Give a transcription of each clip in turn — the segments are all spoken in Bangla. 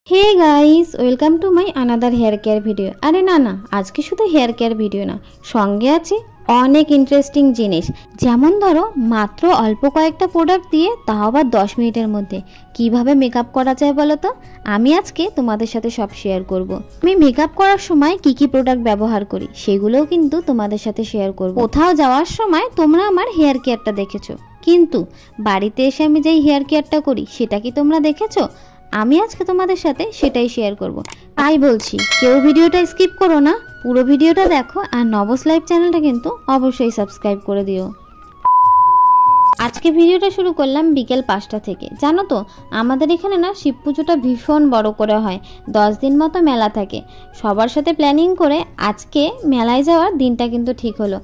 Hey guys, welcome to my another hair care video. আরে না, আজকে শুধু হেয়ার কেয়ার ভিডিও না, সঙ্গে আছে অনেক ইন্টারেস্টিং জিনিস। যেমন ধরো, মাত্র অল্প কয়েকটা প্রোডাক্ট দিয়ে, তাও আবার 10 মিনিটের মধ্যে কিভাবে মেকআপ করা যায় বলো তো। আমি আজকে তোমাদের সাথে সব শেয়ার করব। আমি মেকআপ করার সময় কি কি প্রোডাক্ট ব্যবহার করি সেগুলোও কিন্তু তোমাদের সাথে শেয়ার করব। কোথাও যাওয়ার সময় তোমরা আমার হেয়ার কেয়ারটা দেখেছো, কিন্তু বাড়িতে এসে আমি যেই হেয়ার কেয়ারটা করি সেটা কি তোমরা দেখেছো? আমি আজকে তোমাদের সাথে সেটাই শেয়ার করব। তাই বলছি, কেউ ভিডিওটা স্কিপ করো না, পুরো ভিডিওটা দেখো। আর নবস লাইভ চ্যানেলটা কিন্তু অবশ্যই সাবস্ক্রাইব করে দিও। আজকে ভিডিওটা শুরু করলাম বিকেল 5টা থেকে। জানো তো, আমাদের এখানে না শিব পুজোটা ভীষণ বড় করে হয়। 10 দিন মতো মেলা থাকে। সবার সাথে প্ল্যানিং করে আজকে মেলায় যাওয়ার দিনটা কিন্তু ঠিক হলো।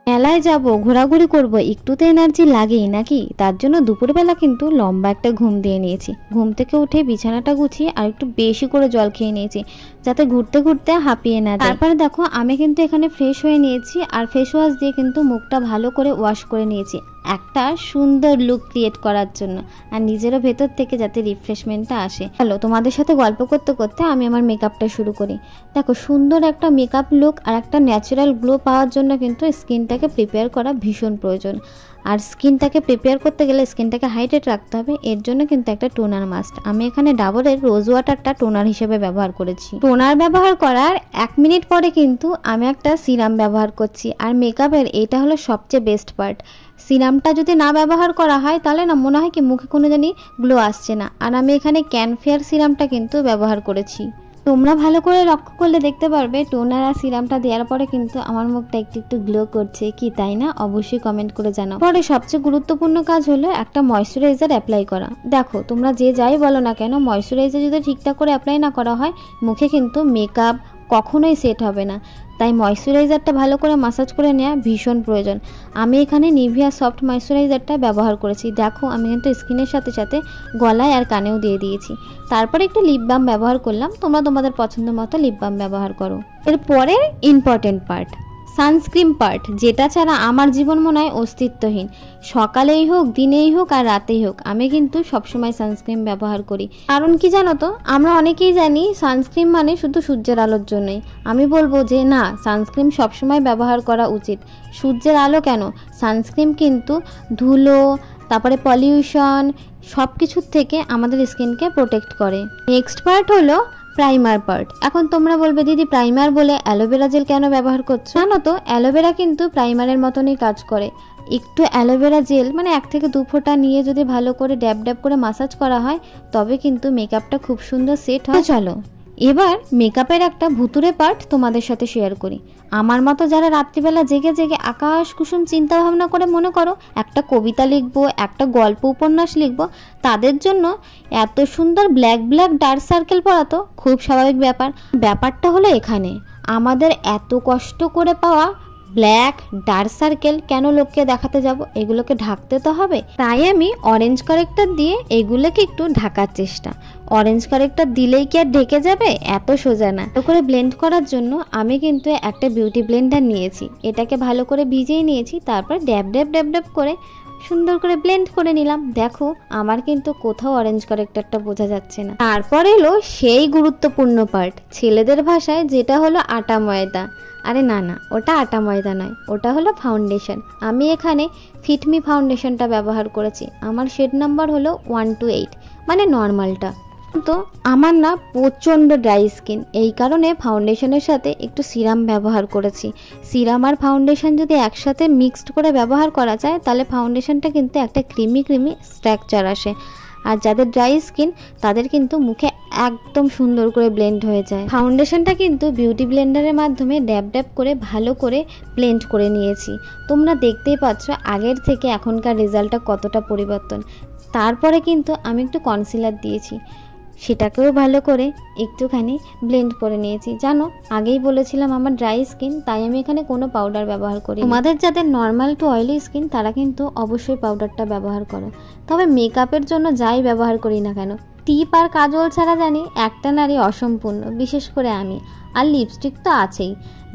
মেলায় যাব, ঘোরাঘুরি করব, একটু তো এনার্জি লাগেই নাকি। তার জন্য দুপুরবেলা কিন্তু লম্বা একটা ঘুম দিয়ে নিয়েছি। ঘুম থেকে উঠে বিছানাটা গুছিয়ে আর একটু বেশি করে জল খেয়ে নিয়েছি, যাতে ঘুরতে ঘুরতে হাঁপিয়ে না যায়। তারপরে দেখো, আমি কিন্তু এখানে ফ্রেশ হয়ে নিয়েছি আর ফেস ওয়াশ দিয়ে কিন্তু মুখটা ভালো করে ওয়াশ করে নিয়েছি, একটা সুন্দর লুক ক্রিয়েট করার জন্য, আর নিজেরও ভেতর থেকে যাতে রিফ্রেশমেন্টটা আসে। হ্যালো, তোমাদের সাথে গল্প করতে করতে আমি আমার মেকআপটা শুরু করি। দেখো, সুন্দর একটা মেকআপ লুক আর একটা ন্যাচারাল গ্লো পাওয়ার জন্য কিন্তু স্কিনটাকে প্রিপেয়ার করা ভীষণ প্রয়োজন। আর স্কিনটাকে প্রিপেয়ার করতে গেলে স্কিনটাকে হাইড্রেট রাখতে হবে, এর জন্য কিন্তু একটা টোনার মাস্ট। আমি এখানে ডাবরের রোজ ওয়াটারটা টোনার হিসেবে ব্যবহার করেছি। টোনার ব্যবহার করার 1 মিনিট পরে কিন্তু আমি একটা সিরাম ব্যবহার করছি। আর মেকআপের এটা হলো সবচেয়ে বেস্ট পার্ট। সিরামটা যদি না ব্যবহার করা হয় তাহলে না মনে হয় কি মুখে কোনো জানি গ্লো আসছে না। আর আমি এখানে ক্যানফেয়ার সিরামটা কিন্তু ব্যবহার করেছি। তোমরা ভালো করে লক্ষ্য করলে দেখতে পারবে টোনার আর সিরামটা দেওয়ার পরে কিন্তু আমার মুখটা একটু একটু গ্লো করছে, কি তাই না? অবশ্যই কমেন্ট করে জানাও। পরে সবচেয়ে গুরুত্বপূর্ণ কাজ হলো একটা ময়শ্চারাইজার অ্যাপ্লাই করা। দেখো, তোমরা যে যাই বলো না কেন, ময়শ্চারাইজার যদি ঠিকঠাক করে অ্যাপ্লাই না করা হয় মুখে কিন্তু মেকআপ কখনোই সেট হবে না। তাই ময়শ্চারাইজারটা ভালো করে মাসাজ করে নেওয়া ভীষণ প্রয়োজন। আমি এখানে নিভিয়া সফট ময়শ্চারাইজারটা ব্যবহার করেছি। দেখো, আমি কিন্তু স্কিনের সাথে সাথে গলায় আর কানেও দিয়ে দিয়েছি। তারপরে একটু লিপ বাম ব্যবহার করলাম। তোমরা তোমাদের পছন্দ মতো লিপ বাম ব্যবহার করো। এরপরে ইম্পর্টেন্ট পার্ট, সানস্ক্রিন পার্ট, যেটা ছাড়া আমার জীবন মনে হয় অস্তিত্বহীন। সকালেই হোক, দিনেই হোক আর রাতেই হোক, আমি কিন্তু সবসময় সানস্ক্রিন ব্যবহার করি। কারণ কি জানো তো, আমরা অনেকেই জানি সানস্ক্রিন মানে শুধু সূর্যের আলোর জন্যই। আমি বলবো যে না, সানস্ক্রিন সবসময় ব্যবহার করা উচিত। সূর্যের আলো কেন, সানস্ক্রিন কিন্তু ধুলো, তারপরে পলিউশন, সব কিছুর থেকে আমাদের স্কিনকে প্রোটেক্ট করে। নেক্সট পার্ট হলো প্রাইমার পার্ট। এখন তোমরা বলবে, দিদি প্রাইমার বলে অ্যালোভেরা জেল কেন ব্যবহার করছো? জানো তো, অ্যালোভেরা কিন্তু প্রাইমারের মতনই কাজ করে। একটু অ্যালোভেরা জেল মানে 1 থেকে 2 ফোঁটা নিয়ে যদি ভালো করে ড্যাব ড্যাব করে মাসাজ করা হয়, তবে কিন্তু মেকআপটা খুব সুন্দর সেট হয়। চলো এবার মেকআপের একটা ভুতুরে পার্ট তোমাদের সাথে শেয়ার করি। আমার মতো যারা রাত্রিবেলা জেগে জেগে আকাশ কুসুম চিন্তা ভাবনা করে মনে করো একটা কবিতা লিখবো, একটা গল্প উপন্যাস লিখবো, তাদের জন্য এত সুন্দর ব্ল্যাক ব্ল্যাক ডার্ক সার্কেল পরা তো খুব স্বাভাবিক ব্যাপার। ব্যাপারটা হলো এখানে আমাদের এত কষ্ট করে পাওয়া ব্ল্যাক ডার্ক সার্কেল কেন লোককে দেখাতে যাব? এগুলোকে ঢাকতে তো হবে। তাই আমি অরেঞ্জ কারেক্টার দিয়ে এগুলোকে একটু ঢাকার চেষ্টা। অরেঞ্জ কারেক্টার দিলেই কি আর ঢেকে যাবে? এত সোজা না। ভালো করে ব্লেন্ড করার জন্য আমি কিন্তু একটা বিউটি ব্লেন্ডার নিয়েছি। এটাকে ভালো করে ভিজিয়ে নিয়েছি, তারপর ড্যাব ড্যাব ড্যাব ড্যাব করে সুন্দর করে ব্লেন্ড করে নিলাম। দেখো, আমার কিন্তু কোথাও অরেঞ্জ কারেক্টারটা বোঝা যাচ্ছে না। তারপর এলো সেই গুরুত্বপূর্ণ পার্ট, ছেলেদের ভাষায় যেটা হলো আটা ময়দা। আরে না, ওটা আটা ময়দা নয়, ওটা হলো ফাউন্ডেশন। আমি এখানে ফিটমি ফাউন্ডেশনটা ব্যবহার করেছি। আমার শেড নাম্বার হলো 128, মানে নর্মালটা। তো আমার না প্রচণ্ড ড্রাই স্কিন, এই কারণে ফাউন্ডেশনের সাথে একটু সিরাম ব্যবহার করেছি। সিরাম আর ফাউন্ডেশন যদি একসাথে মিক্সড করে ব্যবহার করা যায়, তাহলে ফাউন্ডেশনটা কিন্তু একটা ক্রিমি ক্রিমি স্ট্রাকচার আসে। আর যাদের ড্রাই স্কিন তাদের কিন্তু মুখে একদম সুন্দর করে ব্লেন্ড হয়ে যায়। ফাউন্ডেশনটা কিন্তু বিউটি ব্লেন্ডারের মাধ্যমে ড্যাব ড্যাব করে ভালো করে ব্লেন্ড করে নিয়েছি। তোমরা দেখতেই পাচ্ছ আগের থেকে এখনকার রেজাল্টটা কতটা পরিবর্তন। তারপরে কিন্তু আমি একটু কনসিলার দিয়েছি, সেটাকেও ভালো করে একটুখানি ব্লেন্ড করে নিয়েছি। জানো, আগেই বলেছিলাম আমার ড্রাই স্কিন, তাই আমি এখানে কোনো পাউডার ব্যবহার করি। তোমাদের যাদের নর্মাল টু অয়েলি স্কিন তারা কিন্তু অবশ্যই পাউডারটা ব্যবহার করো। তবে মেকআপের জন্য যাই ব্যবহার করি না কেন, টিপ আর কাজল ছাড়া জানি একটা নারী অসম্পূর্ণ, বিশেষ করে আমি। আর লিপস্টিক তো আছেই,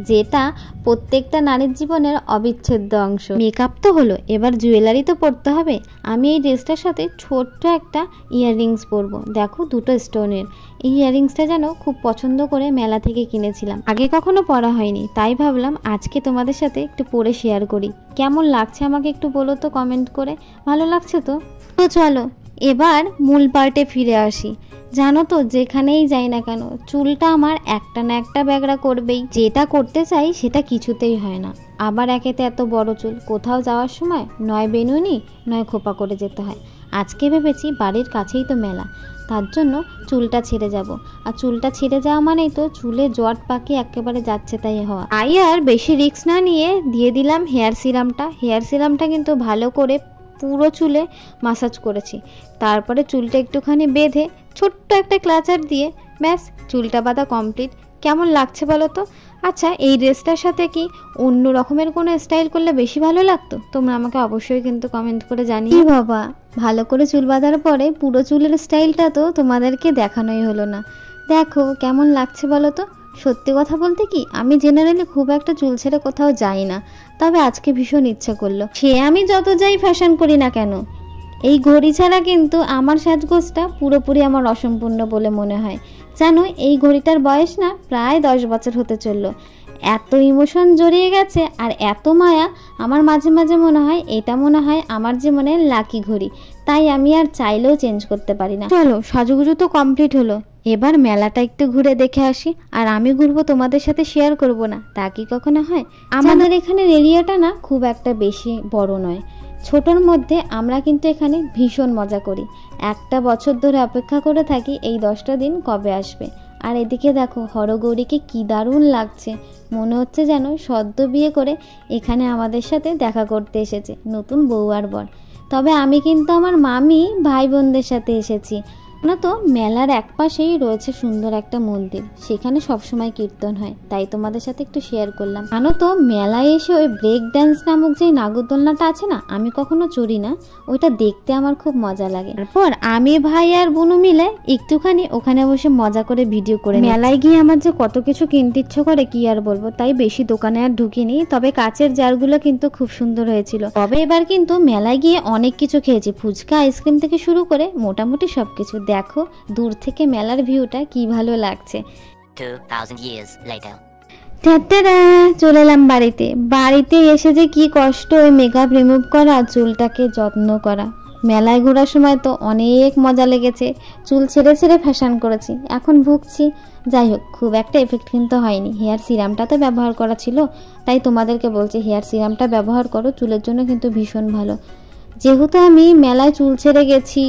যেটা প্রত্যেকটা নারীর জীবনের অবিচ্ছেদ্য অংশ। মেকআপ তো হলো, এবার জুয়েলারি তো পরতে হবে। আমি এই ড্রেসটার সাথে ছোট্ট একটা ইয়াররিংস পরবো, দেখো দুটো স্টোনের। এই ইয়াররিংসটা যেন খুব পছন্দ করে মেলা থেকে কিনেছিলাম, আগে কখনো পরা হয়নি, তাই ভাবলাম আজকে তোমাদের সাথে একটু পরে শেয়ার করি। কেমন লাগছে আমাকে একটু বলো তো কমেন্ট করে, ভালো লাগছে তো? তো চলো এবার মূল পার্টে ফিরে আসি। জানো তো, যেখানেই যাই না কেন চুলটা আমার একটা না একটা ব্যাগড়া করবেই। যেটা করতে চাই সেটা কিছুতেই হয় না। আবার একেতে এত বড় চুল, কোথাও যাওয়ার সময় নয় বেনুনি নয় খোপা করে যেতে হয়। আজকে ভেবেছি বাড়ির কাছেই তো মেলা, তার জন্য চুলটা ছেড়ে যাব। আর চুলটা ছেড়ে যাওয়া মানেই তো চুলে জট পাকি একেবারে যাচ্ছে তাই হওয়া। তাই আর বেশি রিস্ক না নিয়ে দিয়ে দিলাম হেয়ার সিরামটা। হেয়ার সিরামটা কিন্তু ভালো করে পুরো চুলে মাসাজ করেছি, তারপরে চুলটা একটুখানি বেঁধে ছোট্ট একটা ক্লাচার দিয়ে ব্যাস চুলটা বাঁধা কমপ্লিট। কেমন লাগছে বলো তো? আচ্ছা, এই ড্রেসটার সাথে কি অন্য রকমের কোনো স্টাইল করলে বেশি ভালো লাগতো? তোমরা আমাকে অবশ্যই কিন্তু কমেন্ট করে জানিও। বাবা, ভালো করে চুল বাঁধার পরে পুরো চুলের স্টাইলটা তো তোমাদেরকে দেখানোই হলো না। দেখো কেমন লাগছে বলো তো? সত্যি কথা বলতে কি, আমি জেনারেলি খুব একটা চুল ছেড়ে কোথাও যাই না, তবে আজকে ভীষণ ইচ্ছা করলো। সে আমি যত যাই ফ্যাশন করি না কেন, এই ঘড়ি ছাড়া কিন্তু আমার সাজগোজটা পুরোপুরি আমার অসম্পূর্ণ বলে মনে হয়। জানো, এই ঘড়িটার বয়স না প্রায় 10 বছর হতে চললো। এত ইমোশন জড়িয়ে গেছে আর এত মায়া, আমার মাঝে মাঝে মনে হয় এটা মনে হয় আমার জীবনের লাকি ঘড়ি, তাই আমি আর চাইলেও চেঞ্জ করতে পারি না। চলো, সাজুগুজু তো কমপ্লিট হলো, এবার মেলাটা একটু ঘুরে দেখে আসি। আর আমি ঘুরবো, তোমাদের সাথে শেয়ার করব না, তা কি কখনো হয়? আমাদের এখানের এরিয়াটা না খুব একটা বেশি বড় নয়, ছোটোর মধ্যে আমরা কিন্তু এখানে ভীষণ মজা করি। একটা বছর ধরে অপেক্ষা করে থাকি এই 10টা দিন কবে আসবে। আর এদিকে দেখো হরগৌরীকে কি দারুণ লাগছে, মনে হচ্ছে যেন সদ্য বিয়ে করে এখানে আমাদের সাথে দেখা করতে এসেছে, নতুন বউ আর বর। তবে আমি কিন্তু আমার মামি ভাই বোনদের সাথে এসেছি না। তো মেলার এক পাশেই রয়েছে সুন্দর একটা মন্দির, সেখানে সবসময় কীর্তন হয়, তাই তোমাদের সাথে একটু শেয়ার করলাম। জানো তো, মেলায় এসে ওই ব্রেক ড্যান্স নামক যে নাগরদোলনাটা আছে না, আমি কখনো চড়ি না, ওইটা দেখতে আমার খুব মজা লাগে। তারপর আমি ভাই আর বোনু মিলে একটুখানি ওখানে বসে মজা করে ভিডিও করে। মেলায় গিয়ে আমার যে কত কিছু কিনতে ইচ্ছে করে কি আর বলবো, তাই বেশি দোকানে আর ঢুকিনি। তবে কাচের জারগুলো কিন্তু খুব সুন্দর হয়েছিল। তবে এবার কিন্তু মেলায় গিয়ে অনেক কিছু খেয়েছি, ফুচকা আইসক্রিম থেকে শুরু করে মোটামুটি সবকিছু। দেখো দূর থেকে মেলার ভিউটা কি ভালো লাগছে। 2000 years later. চলে এলাম বাড়িতে। বাড়িতে এসে যে কি কষ্ট ওই মেকআপ রিমুভ করা, চুলটাকে যত্ন করা। মেলায় ঘোরার সময় তো অনেক মজা লেগেছে, চুল ছেড়ে ছেড়ে ফ্যাশন করেছি, এখন ভুগছি। যাই হোক, খুব একটা এফেক্ট কিন্তু হয়নি। হেয়ার সিরামটা তো ব্যবহার করা ছিল, তাই তোমাদেরকে বলছি হেয়ার সিরামটা ব্যবহার করো, চুলের জন্য কিন্তু ভীষণ ভালো। যেহেতু আমি মেলায় চুল ছেড়ে গেছি,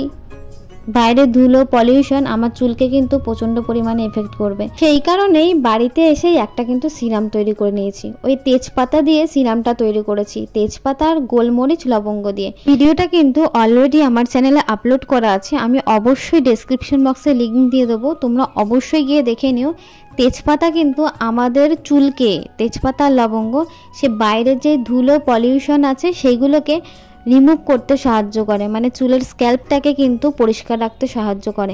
বাইরে ধুলো পলিউশন আমার চুলকে কিন্তু প্রচণ্ড পরিমাণে এফেক্ট করবে, সেই কারণেই বাড়িতে এসেই একটা কিন্তু সিরাম তৈরি করে নিয়েছি। ওই তেজপাতা দিয়ে সিরামটা তৈরি করেছি, তেজপাতা আর গোলমরিচ লবঙ্গ দিয়ে। ভিডিওটা কিন্তু অলরেডি আমার চ্যানেলে আপলোড করা আছে, আমি অবশ্যই ডেসক্রিপশন বক্সে লিঙ্ক দিয়ে দেবো, তোমরা অবশ্যই গিয়ে দেখে নিও। তেজপাতা কিন্তু আমাদের চুলকে, তেজপাতা আর লবঙ্গ, সে বাইরের যে ধুলো পলিউশন আছে সেইগুলোকে রিমুভ করতে সাহায্য করে, মানে চুলের স্ক্যাল্পটাকে কিন্তু পরিষ্কার রাখতে সাহায্য করে।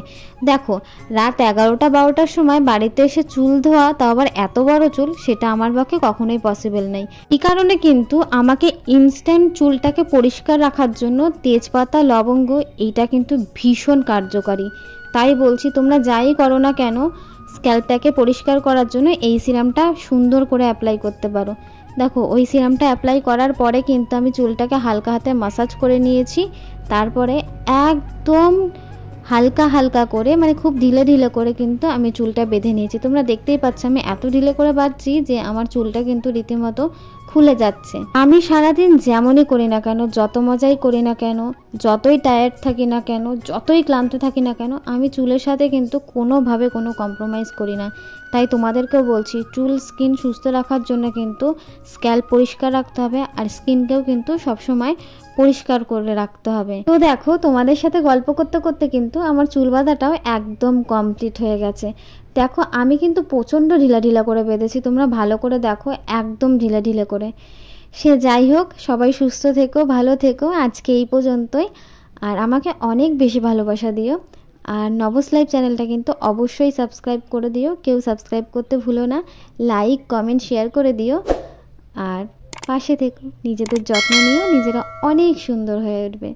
দেখো, রাত 11টা-12টার সময় বাড়িতে এসে চুল ধোয়া, তাও আবার এত বড় চুল, সেটা আমার পক্ষে কখনোই পসিবল নেই। এই কারণে কিন্তু আমাকে ইনস্ট্যান্ট চুলটাকে পরিষ্কার রাখার জন্য তেজপাতা লবঙ্গ এইটা কিন্তু ভীষণ কার্যকারী। তাই বলছি, তোমরা যাই করো না কেন, স্ক্যাল্পটাকে পরিষ্কার করার জন্য এই সিরামটা সুন্দর করে অ্যাপ্লাই করতে পারো। দেখো, ওই সিরামটা অ্যাপ্লাই করার পরে কিন্তু আমি চুলটাকে হালকা হাতে মাসাজ করে নিয়েছি, তারপরে একদম হালকা হালকা করে, মানে খুব ঢিলে ঢিলে করে কিন্তু আমি চুলটা বেঁধে নিয়েছি। তোমরা দেখতেই পাচ্ছ আমি এত ঢিলে করে বাঁধছি যে আমার চুলটা কিন্তু রীতিমতো খুলে যাচ্ছে। আমি সারাদিন যেমনই করি না কেন, যত মজাই করি না কেন, যতই টায়ার্ড থাকি না কেন, যতই ক্লান্ত থাকি না কেন, আমি চুলের সাথে কিন্তু কোনোভাবে কোনো কম্প্রোমাইজ করি না। তাই তোমাদেরকেও বলছি, চুল স্কিন সুস্থ রাখার জন্য কিন্তু স্ক্যাল্প পরিষ্কার রাখতে হবে, আর স্কিনকেও কিন্তু সবসময় পরিষ্কার করে রাখতে হবে। তো দেখো, তোমাদের সাথে গল্প করতে করতে কিন্তু আমার চুল বাঁধাটাও একদম কমপ্লিট হয়ে গেছে। দেখো, আমি কিন্তু প্রচণ্ড ঢিলা ঢিলা করে বেঁধেছি, তোমরা ভালো করে দেখো, একদম ঢিলা ঢিলে করে। সে যাই হোক, সবাই সুস্থ থেকো, ভালো থেকো। আজকে এই পর্যন্তই, আর আমাকে অনেক বেশি ভালোবাসা দিও। আর নবস লাইভ চ্যানেলটা কিন্তু অবশ্যই সাবস্ক্রাইব করে দিও, কেউ সাবস্ক্রাইব করতে ভুলো না, লাইক কমেন্ট শেয়ার করে দিও। আর পাশে থেকো, নিজেদের যত্ন নিও, নিজেরা অনেক সুন্দর হয়ে উঠবে।